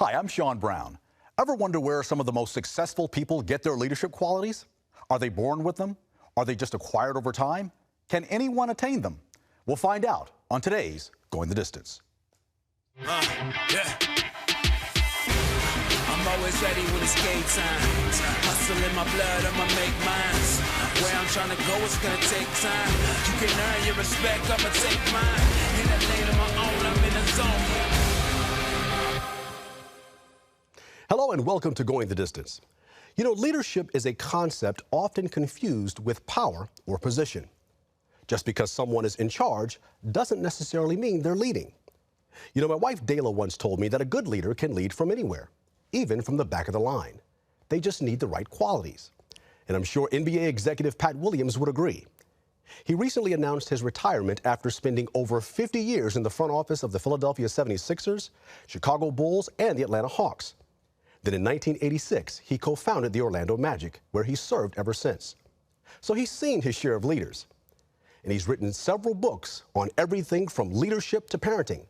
Hi, I'm Sean Brown. Ever wonder where some of the most successful people get their leadership qualities? Are they born with them? Are they just acquired over time? Can anyone attain them? We'll find out on today's Going the Distance. Yeah. I'm always ready when it's game time. Hustle in my blood, I'ma make mines. Where I'm trying to go, it's gonna take time. You can earn your respect, I'ma take mine. In a lane of my own, I'm in a zone. Hello and welcome to Going the Distance. You know, leadership is a concept often confused with power or position. Just because someone is in charge doesn't necessarily mean they're leading. You know, my wife Dayla once told me that a good leader can lead from anywhere, even from the back of the line. They just need the right qualities. And I'm sure NBA executive Pat Williams would agree. He recently announced his retirement after spending over 50 years in the front office of the Philadelphia 76ers, Chicago Bulls, and the Atlanta Hawks. Then in 1986, he co-founded the Orlando Magic, where he's served ever since. So he's seen his share of leaders. And he's written several books on everything from leadership to parenting.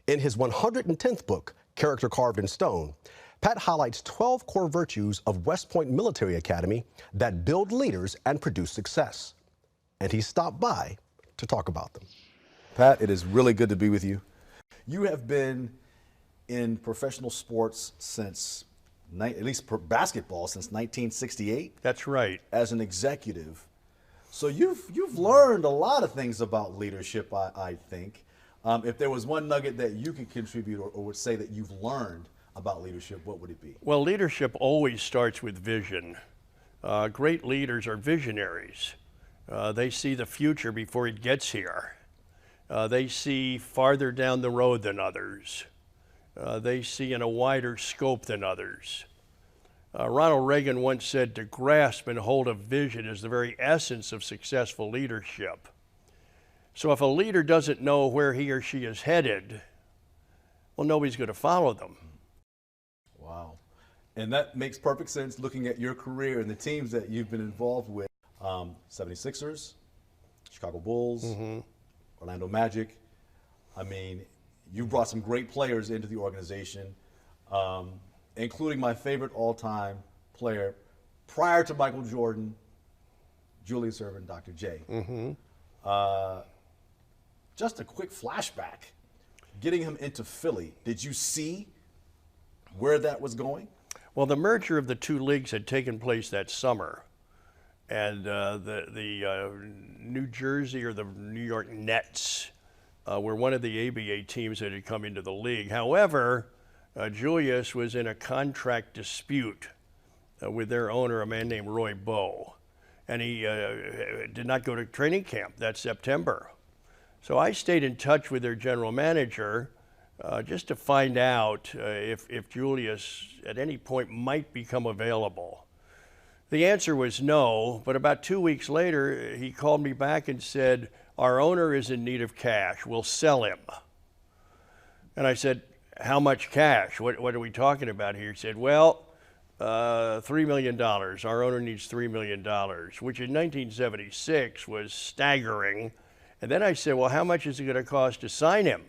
In his 110th book, Character Carved in Stone, Pat highlights 12 core virtues of West Point Military Academy that build leaders and produce success. And he stopped by to talk about them. Pat, it is really good to be with you. You have been in professional sports since, at least basketball, since 1968. That's right. As an executive. So you've learned a lot of things about leadership, I think. If there was one nugget that you could contribute or would say that you've learned about leadership, what would it be? Well, leadership always starts with vision. Great leaders are visionaries. They see the future before it gets here. They see farther down the road than others. They see in a wider scope than others. Ronald Reagan once said, to grasp and hold a vision is the very essence of successful leadership. So if a leader doesn't know where he or she is headed, well, nobody's going to follow them. Wow. And that makes perfect sense looking at your career and the teams that you've been involved with. 76ers, Chicago Bulls, Orlando Magic. I mean, you brought some great players into the organization, including my favorite all-time player prior to Michael Jordan, Julius Erving, Dr. J. Just a quick flashback, getting him into Philly. Did you see where that was going? Well, the merger of the two leagues had taken place that summer. And the New Jersey or the New York Nets were one of the ABA teams that had come into the league. However, Julius was in a contract dispute with their owner, a man named Roy Bowe. And he did not go to training camp that September. So I stayed in touch with their general manager just to find out if Julius at any point might become available. The answer was no, but about 2 weeks later, he called me back and said, our owner is in need of cash, we'll sell him. And I said, how much cash? What are we talking about here? He said, well, $3 million. Our owner needs $3 million, which in 1976 was staggering. And then I said, well, how much is it going to cost to sign him?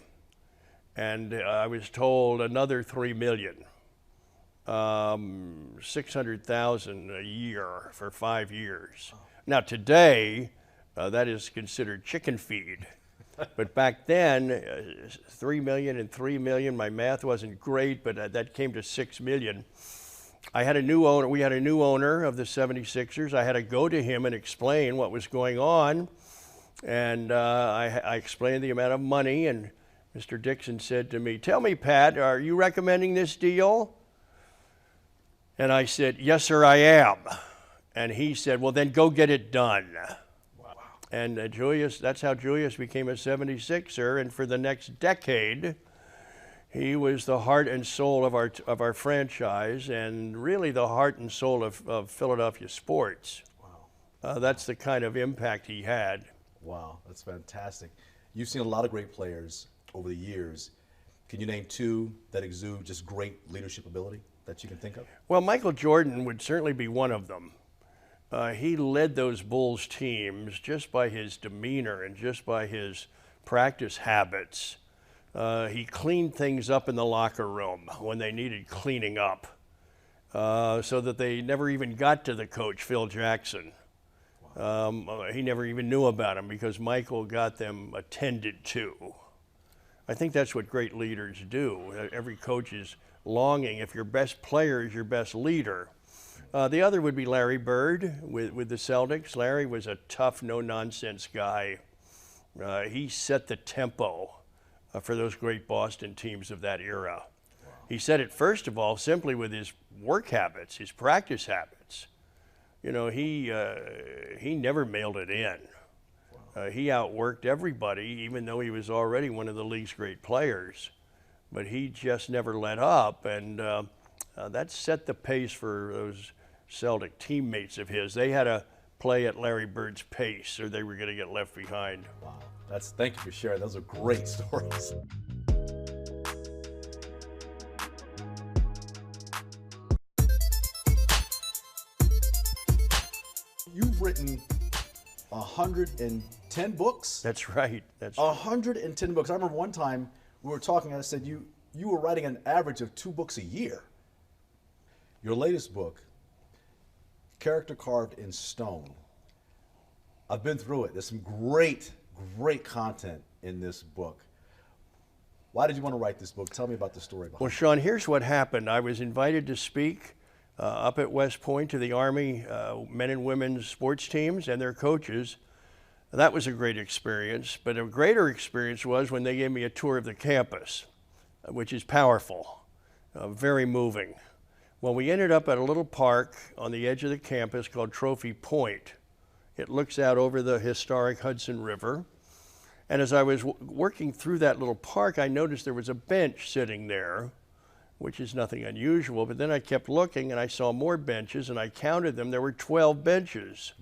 And I was told another $3 million. $600,000 a year for 5 years. Now today, that is considered chicken feed. But back then, 3 million and 3 million, my math wasn't great, but that came to 6 million. I had a new owner, we had a new owner of the 76ers. I had to go to him and explain what was going on. And I explained the amount of money, and Mr. Dixon said to me, tell me, Pat, are you recommending this deal? And I said, yes, sir, I am. And he said, well, then go get it done. Wow. And Julius, that's how Julius became a 76er. And for the next decade, he was the heart and soul of our franchise, and really the heart and soul of Philadelphia sports. Wow. That's the kind of impact he had. Wow, that's fantastic. You've seen a lot of great players over the years. Can you name two that exude just great leadership ability that you can think of? Well, Michael Jordan would certainly be one of them. He led those Bulls teams just by his demeanor and just by his practice habits. He cleaned things up in the locker room when they needed cleaning up, so that they never even got to the coach, Phil Jackson. He never even knew about him because Michael got them attended to. I think that's what great leaders do. Every coach is longing, if your best player is your best leader. The other would be Larry Bird with the Celtics. Larry was a tough, no-nonsense guy. He set the tempo for those great Boston teams of that era. Wow. He set it, first of all, simply with his work habits, his practice habits. You know, he never mailed it in. Wow. He outworked everybody, even though he was already one of the league's great players. But he just never let up, and that set the pace for those Celtic teammates of his. They had to play at Larry Bird's pace, or they were going to get left behind. Wow. Thank you for sharing. Those are great stories. You've written 110 books? That's right. That's 110 books. I remember one time we were talking, I said you were writing an average of 2 books a year. Your latest book, Character Carved in Stone. I've been through it. There's some great content in this book. Why did you want to write this book? Tell me about the story behind it. Well, Sean, here's what happened. I was invited to speak up at West Point to the Army men and women's sports teams and their coaches. That was a great experience, but a greater experience was when they gave me a tour of the campus, which is powerful, very moving. Well, we ended up at a little park on the edge of the campus called Trophy Point. It looks out over the historic Hudson River. And as I was working through that little park, I noticed there was a bench sitting there, which is nothing unusual. But then I kept looking and I saw more benches, and I counted them. There were 12 benches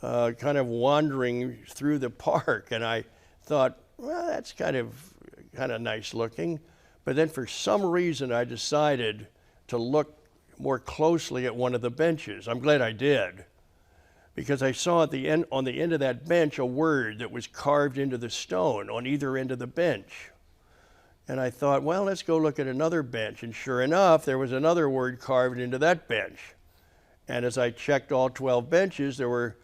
kind of wandering through the park. And I thought, well, that's kind of nice looking. But then for some reason, I decided to look more closely at one of the benches. I'm glad I did, because I saw at the end, on the end of that bench, a word that was carved into the stone on either end of the bench. And I thought, well, let's go look at another bench. And sure enough, there was another word carved into that bench. And as I checked all 12 benches, there were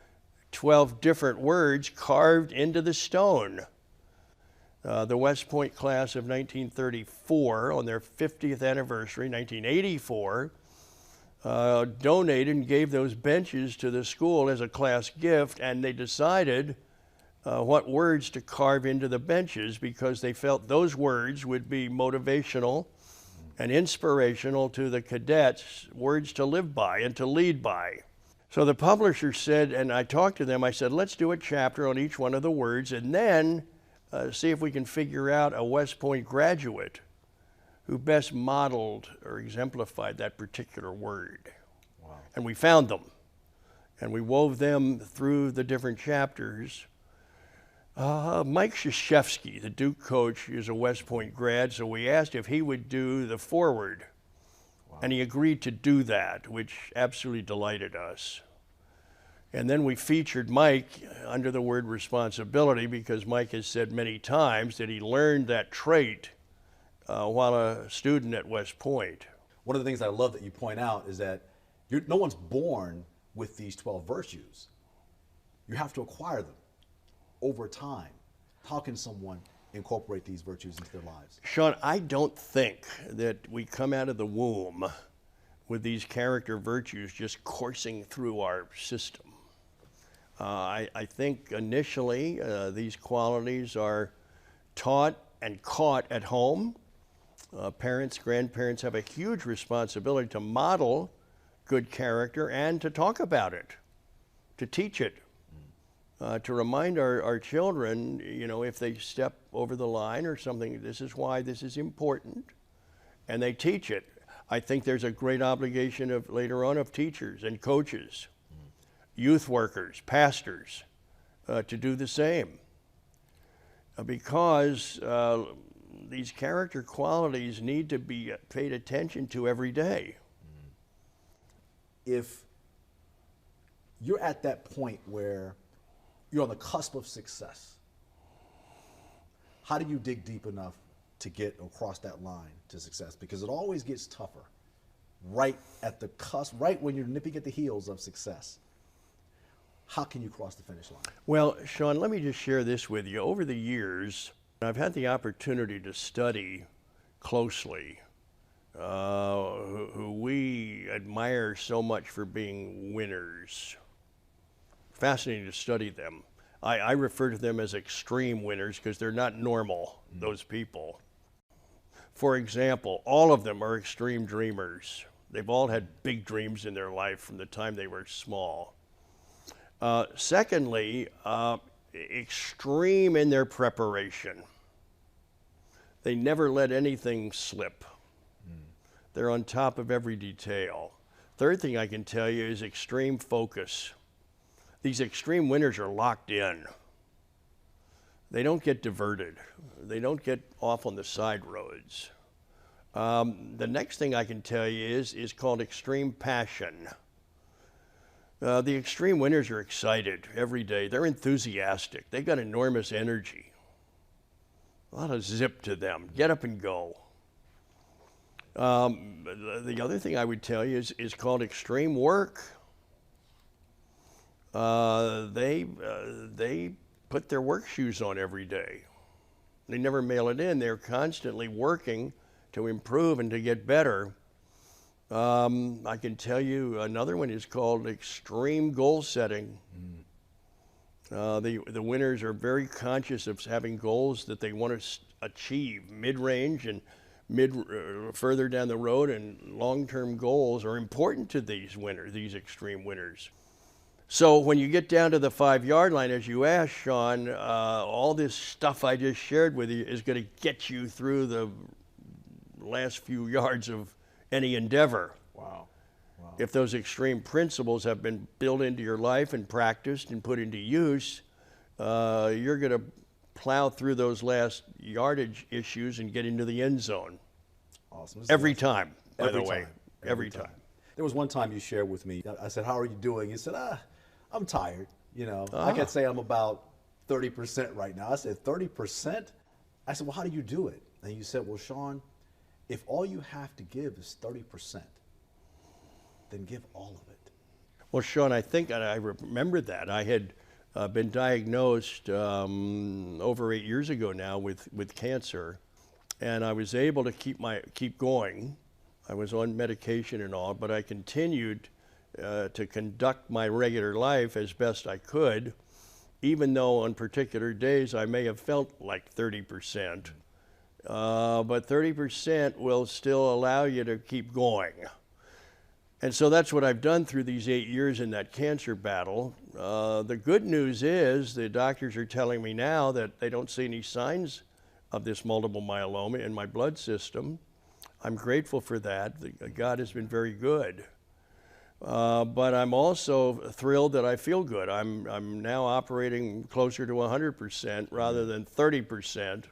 12 different words carved into the stone. The West Point class of 1934, on their 50th anniversary, 1984, donated and gave those benches to the school as a class gift, and they decided what words to carve into the benches because they felt those words would be motivational and inspirational to the cadets, words to live by and to lead by. So the publisher said, and I talked to them, I said, let's do a chapter on each one of the words and then see if we can figure out a West Point graduate who best modeled or exemplified that particular word. Wow. And we found them, and we wove them through the different chapters. Mike Krzyzewski, the Duke coach, is a West Point grad, so we asked if he would do the foreword. Wow. And he agreed to do that, which absolutely delighted us. And then we featured Mike under the word responsibility, because Mike has said many times that he learned that trait while a student at West Point. One of the things I love that you point out is that no one's born with these 12 virtues. You have to acquire them over time. How can someone incorporate these virtues into their lives? Sean, I don't think that we come out of the womb with these character virtues just coursing through our system. I think initially these qualities are taught and caught at home. Parents, grandparents have a huge responsibility to model good character and to talk about it, to teach it, to remind our children, you know, if they step over the line or something, this is why this is important, and they teach it. I think there's a great obligation of later on of teachers and coaches, youth workers, pastors, to do the same, because these character qualities need to be paid attention to every day. If you're at that point where you're on the cusp of success, how do you dig deep enough to get across that line to success? Because it always gets tougher right at the cusp, right when you're nipping at the heels of success. How can you cross the finish line? Well, Sean, let me just share this with you. Over the years, I've had the opportunity to study closely who we admire so much for being winners. Fascinating to study them. I refer to them as extreme winners because they're not normal, those people. For example, all of them are extreme dreamers. They've all had big dreams in their life from the time they were small. Secondly, extreme in their preparation. They never let anything slip. They're on top of every detail. Third thing I can tell you is extreme focus. These extreme winners are locked in. They don't get diverted. They don't get off on the side roads. The next thing I can tell you is called extreme passion. The extreme winners are excited every day. They're enthusiastic. They've got enormous energy. A lot of zip to them. Get up and go. The other thing I would tell you is called extreme work. They put their work shoes on every day. They never mail it in. They're constantly working to improve and to get better. I can tell you another one is called extreme goal setting. The winners are very conscious of having goals that they want to achieve, mid-range and further down the road, and long-term goals are important to these winners, these extreme winners. So when you get down to the 5-yard line, as you asked, Sean, all this stuff I just shared with you is going to get you through the last few yards of any endeavor. Wow. Wow. If those extreme principles have been built into your life and practiced and put into use, you're going to plow through those last yardage issues and get into the end zone. Awesome. Every time, by the Every way. time. Every time. There was one time you shared with me, I said, how are you doing? You said, I'm tired. You know, I could say I'm about 30% right now. I said, 30%? I said, well, how do you do it? And you said, well, Sean, if all you have to give is 30%, then give all of it. Well, Sean, I think, and I remember that, I had been diagnosed over 8 years ago now with cancer, and I was able to keep going. I was on medication and all, but I continued to conduct my regular life as best I could, even though on particular days I may have felt like 30%. But 30% will still allow you to keep going. And so that's what I've done through these 8 years in that cancer battle. The good news is the doctors are telling me now that they don't see any signs of this multiple myeloma in my blood system. I'm grateful for that. God has been very good. But I'm also thrilled that I feel good. I'm now operating closer to 100% rather than 30%.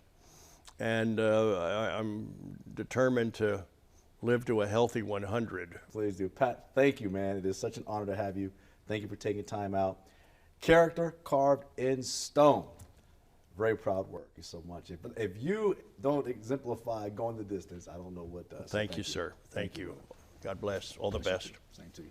And I'm determined to live to a healthy 100. Please do. Pat, thank you, man. It is such an honor to have you. Thank you for taking time out. Character carved in stone. Very proud work. You so much. If you don't exemplify going the distance, I don't know what does. Thank you, sir. Thank you. God bless. All the best. Same to you.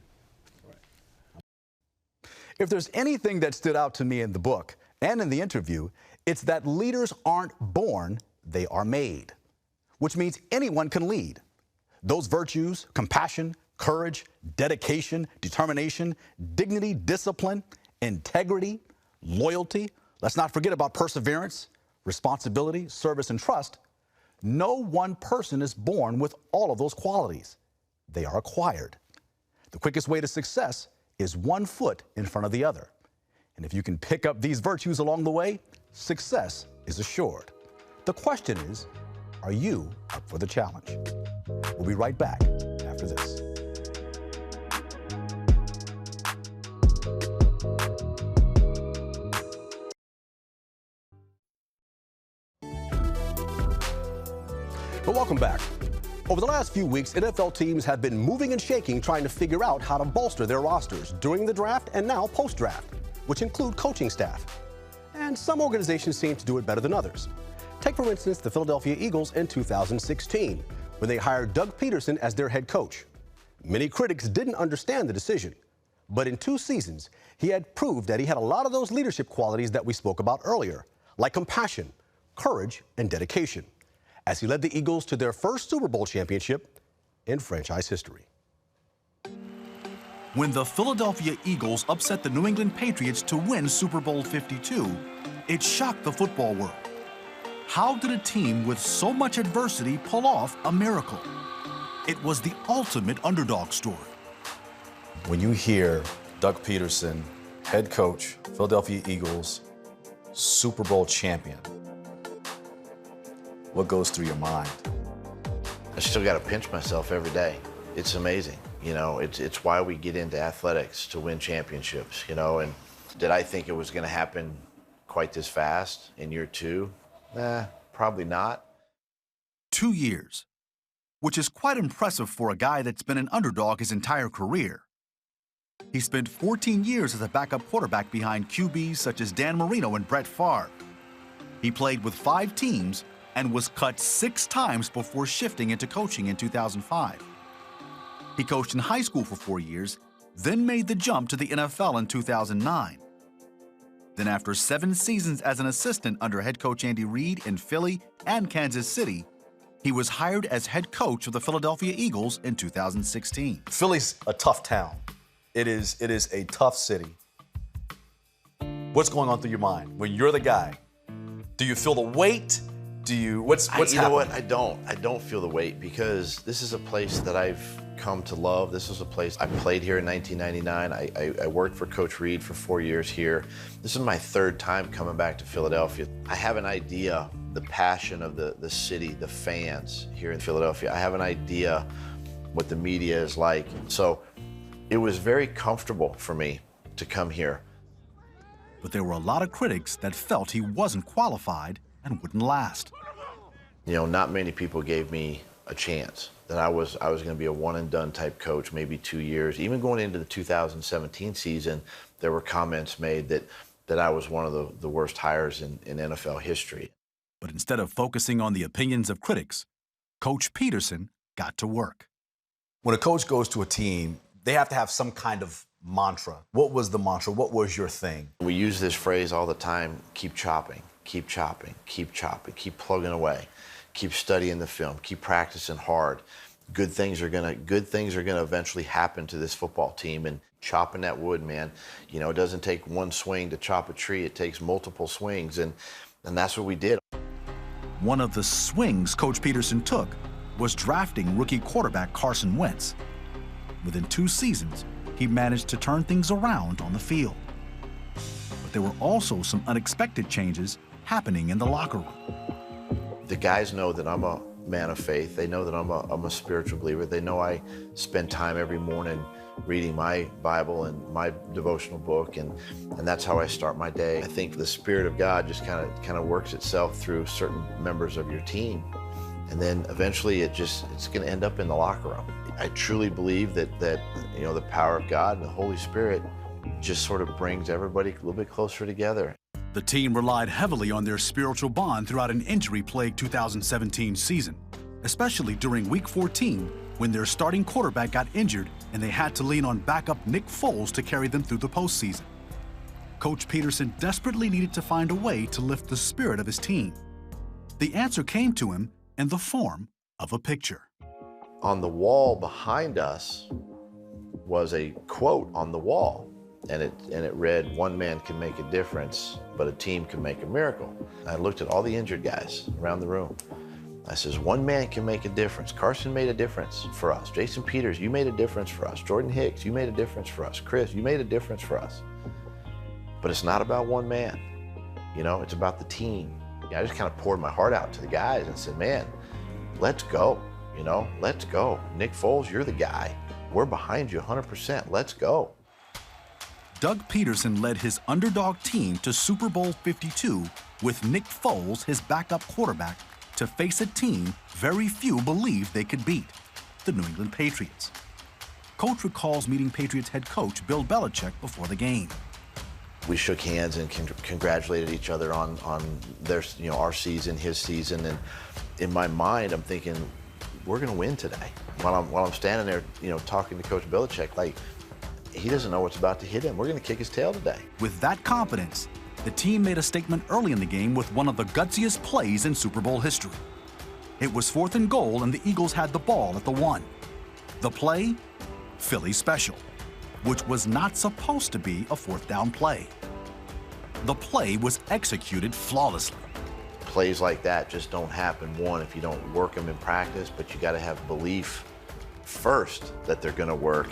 All right. If there's anything that stood out to me in the book and in the interview, it's that leaders aren't born, they are made, which means anyone can lead. Those virtues, compassion, courage, dedication, determination, dignity, discipline, integrity, loyalty, let's not forget about perseverance, responsibility, service, and trust. No one person is born with all of those qualities. They are acquired. The quickest way to success is one foot in front of the other. And if you can pick up these virtues along the way, success is assured. The question is, are you up for the challenge? We'll be right back after this. But welcome back. Over the last few weeks, NFL teams have been moving and shaking trying to figure out how to bolster their rosters during the draft and now post-draft, which include coaching staff. And some organizations seem to do it better than others. Take, for instance, the Philadelphia Eagles in 2016, when they hired Doug Peterson as their head coach. Many critics didn't understand the decision, but in 2 seasons, he had proved that he had a lot of those leadership qualities that we spoke about earlier, like compassion, courage, and dedication, as he led the Eagles to their first Super Bowl championship in franchise history. When the Philadelphia Eagles upset the New England Patriots to win Super Bowl 52, it shocked the football world. How did a team with so much adversity pull off a miracle? It was the ultimate underdog story. When you hear Doug Peterson, head coach, Philadelphia Eagles, Super Bowl champion, what goes through your mind? I still got to pinch myself every day. It's amazing. You know, it's why we get into athletics, to win championships, you know. And did I think it was going to happen quite this fast in year 2? Probably not. 2 years, which is quite impressive for a guy that's been an underdog his entire career. He spent 14 years as a backup quarterback behind QBs such as Dan Marino and Brett Favre. He played with 5 teams and was cut 6 times before shifting into coaching in 2005. He coached in high school for 4 years, then made the jump to the NFL in 2009. Then after 7 seasons as an assistant under head coach Andy Reid in Philly and Kansas City, he was hired as head coach of the Philadelphia Eagles in 2016. Philly's a tough town. It is a tough city. What's going on through your mind when you're the guy? Do you feel the weight? What's happening? You know what? I don't feel the weight, because this is a place that I've come to love. This is a place I played here in 1999. I worked for Coach Reid for 4 years here. This is my 3rd time coming back to Philadelphia. I have an idea, the passion of the city, the fans here in Philadelphia. I have an idea what the media is like. So it was very comfortable for me to come here. But there were a lot of critics that felt he wasn't qualified and wouldn't last. You know, not many people gave me a chance, that I was going to be a one-and-done type coach, maybe 2 years. Even going into the 2017 season, there were comments made that I was one of the worst hires in NFL history. But instead of focusing on the opinions of critics, Coach Peterson got to work. When a coach goes to a team, they have to have some kind of mantra. What was the mantra? What was your thing? We use this phrase all the time: keep chopping, keep chopping, keep chopping, keep plugging away, keep studying the film, keep practicing hard. Good things are gonna eventually happen to this football team. And chopping that wood, man, you know, it doesn't take one swing to chop a tree. It takes multiple swings, and that's what we did. One of the swings Coach Peterson took was drafting rookie quarterback Carson Wentz. Within 2 seasons, he managed to turn things around on the field. But there were also some unexpected changes happening in the locker room. The guys know that I'm a man of faith. They know that I'm a spiritual believer. They know I spend time every morning reading my Bible and my devotional book, and that's how I start my day. I think the Spirit of God just kind of works itself through certain members of your team, and then eventually it's going to end up in the locker room. I truly believe that you know, the power of God and the Holy Spirit just sort of brings everybody a little bit closer together. The team relied heavily on their spiritual bond throughout an injury-plagued 2017 season, especially during Week 14, when their starting quarterback got injured and they had to lean on backup Nick Foles to carry them through the postseason. Coach Peterson desperately needed to find a way to lift the spirit of his team. The answer came to him in the form of a picture. On the wall behind us was a quote on the wall, and it read, "One man can make a difference, but a team can make a miracle." I looked at all the injured guys around the room. I says, one man can make a difference. Carson made a difference for us. Jason Peters, you made a difference for us. Jordan Hicks, you made a difference for us. Chris, you made a difference for us. But it's not about one man. You know, it's about the team. I just kind of poured my heart out to the guys and said, man, let's go. You know, let's go. Nick Foles, you're the guy. We're behind you 100%. Let's go. Doug Peterson led his underdog team to Super Bowl 52 with Nick Foles, his backup quarterback, to face a team very few believed they could beat, the New England Patriots. Coach recalls meeting Patriots head coach Bill Belichick before the game. We shook hands and congratulated each other on their, our season, his season, and in my mind, I'm thinking, we're going to win today. While I'm standing there, talking to Coach Belichick, like, he doesn't know what's about to hit him. We're going to kick his tail today. With that confidence, the team made a statement early in the game with one of the gutsiest plays in Super Bowl history. It was 4th and goal, and the Eagles had the ball at the 1. The play, Philly special, which was not supposed to be a 4th down play. The play was executed flawlessly. Plays like that just don't happen, one, if you don't work them in practice, but you got to have belief first that they're going to work.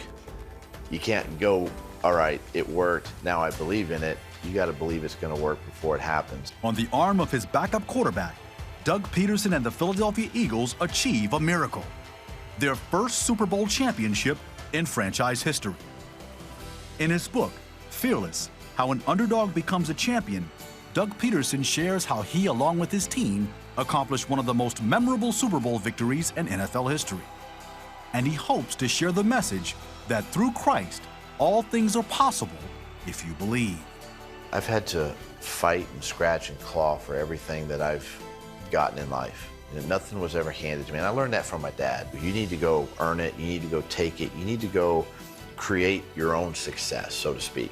You can't go, all right, it worked, now I believe in it. You got to believe it's going to work before it happens. On the arm of his backup quarterback, Doug Peterson and the Philadelphia Eagles achieve a miracle. Their first Super Bowl championship in franchise history. In his book, Fearless, How an Underdog Becomes a Champion, Doug Peterson shares how he, along with his team, accomplished one of the most memorable Super Bowl victories in NFL history. And he hopes to share the message that through Christ, all things are possible if you believe. I've had to fight and scratch and claw for everything that I've gotten in life. Nothing was ever handed to me, and I learned that from my dad. You need to go earn it, you need to go take it, you need to go create your own success, so to speak.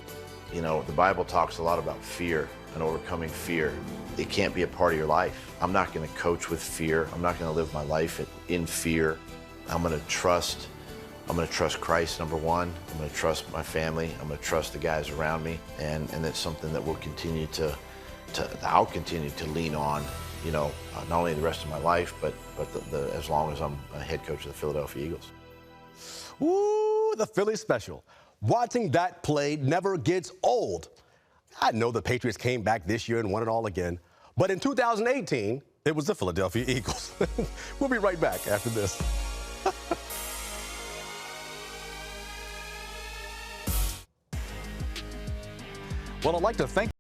The Bible talks a lot about fear and overcoming fear. It can't be a part of your life. I'm not going to coach with fear. I'm not going to live my life in fear. I'm going to trust Christ, number one. I'm going to trust my family. I'm going to trust the guys around me, and it's something that we'll continue I'll continue to lean on. Not only the rest of my life, but as long as I'm a head coach of the Philadelphia Eagles. Ooh, the Philly special. Watching that play never gets old. I know the Patriots came back this year and won it all again, but in 2018, it was the Philadelphia Eagles. We'll be right back after this. Well, I'd like to thank